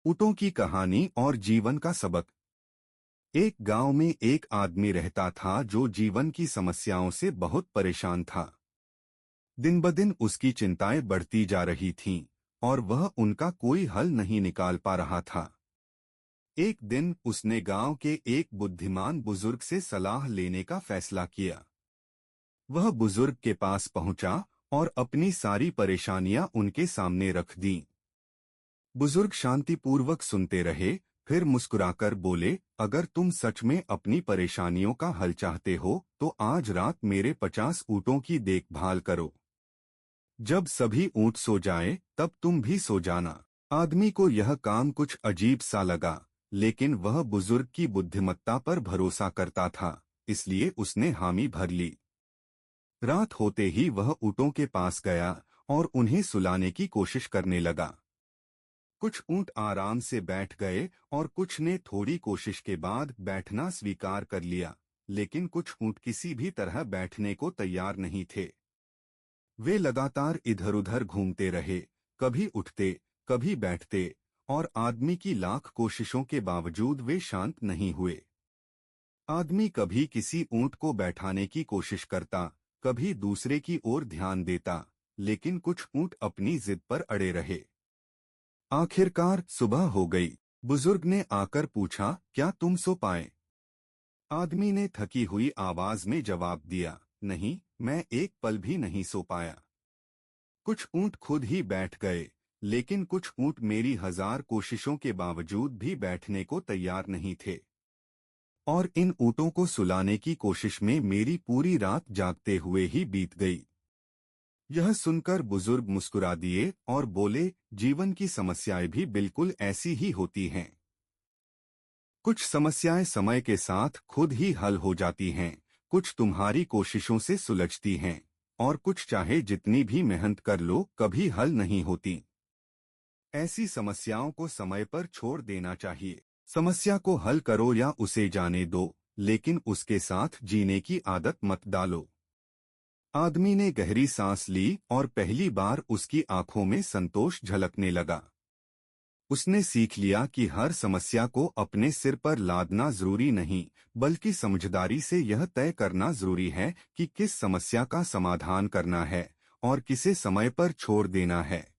ऊँटों की कहानी और जीवन का सबक। एक गांव में एक आदमी रहता था जो जीवन की समस्याओं से बहुत परेशान था। दिन ब दिन उसकी चिंताएं बढ़ती जा रही थीं और वह उनका कोई हल नहीं निकाल पा रहा था। एक दिन उसने गांव के एक बुद्धिमान बुजुर्ग से सलाह लेने का फैसला किया। वह बुजुर्ग के पास पहुंचा और अपनी सारी परेशानियां उनके सामने रख दीं। बुजुर्ग शांतिपूर्वक सुनते रहे, फिर मुस्कुराकर बोले, अगर तुम सच में अपनी परेशानियों का हल चाहते हो तो आज रात मेरे 50 ऊँटों की देखभाल करो। जब सभी ऊँट सो जाएं, तब तुम भी सो जाना। आदमी को यह काम कुछ अजीब सा लगा, लेकिन वह बुजुर्ग की बुद्धिमत्ता पर भरोसा करता था, इसलिए उसने हामी भर ली। रात होते ही वह ऊँटों के पास गया और उन्हें सुलाने की कोशिश करने लगा। कुछ ऊँट आराम से बैठ गए और कुछ ने थोड़ी कोशिश के बाद बैठना स्वीकार कर लिया, लेकिन कुछ ऊँट किसी भी तरह बैठने को तैयार नहीं थे। वे लगातार इधर-उधर घूमते रहे, कभी उठते, कभी बैठते, और आदमी की लाख कोशिशों के बावजूद वे शांत नहीं हुए। आदमी कभी किसी ऊँट को बैठाने की कोशिश करता, कभी दूसरे की ओर ध्यान देता, लेकिन कुछ ऊँट अपनी जिद पर अड़े रहे। आखिरकार सुबह हो गई। बुजुर्ग ने आकर पूछा, क्या तुम सो पाए? आदमी ने थकी हुई आवाज में जवाब दिया, नहीं, मैं एक पल भी नहीं सो पाया। कुछ ऊँट खुद ही बैठ गए, लेकिन कुछ ऊँट मेरी 1000 कोशिशों के बावजूद भी बैठने को तैयार नहीं थे। और इन ऊँटों को सुलाने की कोशिश में मेरी पूरी रात जागते हुए ही बीत गई। यह सुनकर बुजुर्ग मुस्कुरा दिए और बोले, जीवन की समस्याएं भी बिल्कुल ऐसी ही होती हैं। कुछ समस्याएं समय के साथ खुद ही हल हो जाती हैं, कुछ तुम्हारी कोशिशों से सुलझती हैं, और कुछ चाहे जितनी भी मेहनत कर लो कभी हल नहीं होती। ऐसी समस्याओं को समय पर छोड़ देना चाहिए। समस्या को हल करो या उसे जाने दो, लेकिन उसके साथ जीने की आदत मत डालो। आदमी ने गहरी सांस ली और पहली बार उसकी आंखों में संतोष झलकने लगा। उसने सीख लिया कि हर समस्या को अपने सिर पर लादना जरूरी नहीं, बल्कि समझदारी से यह तय करना जरूरी है कि किस समस्या का समाधान करना है और किसे समय पर छोड़ देना है।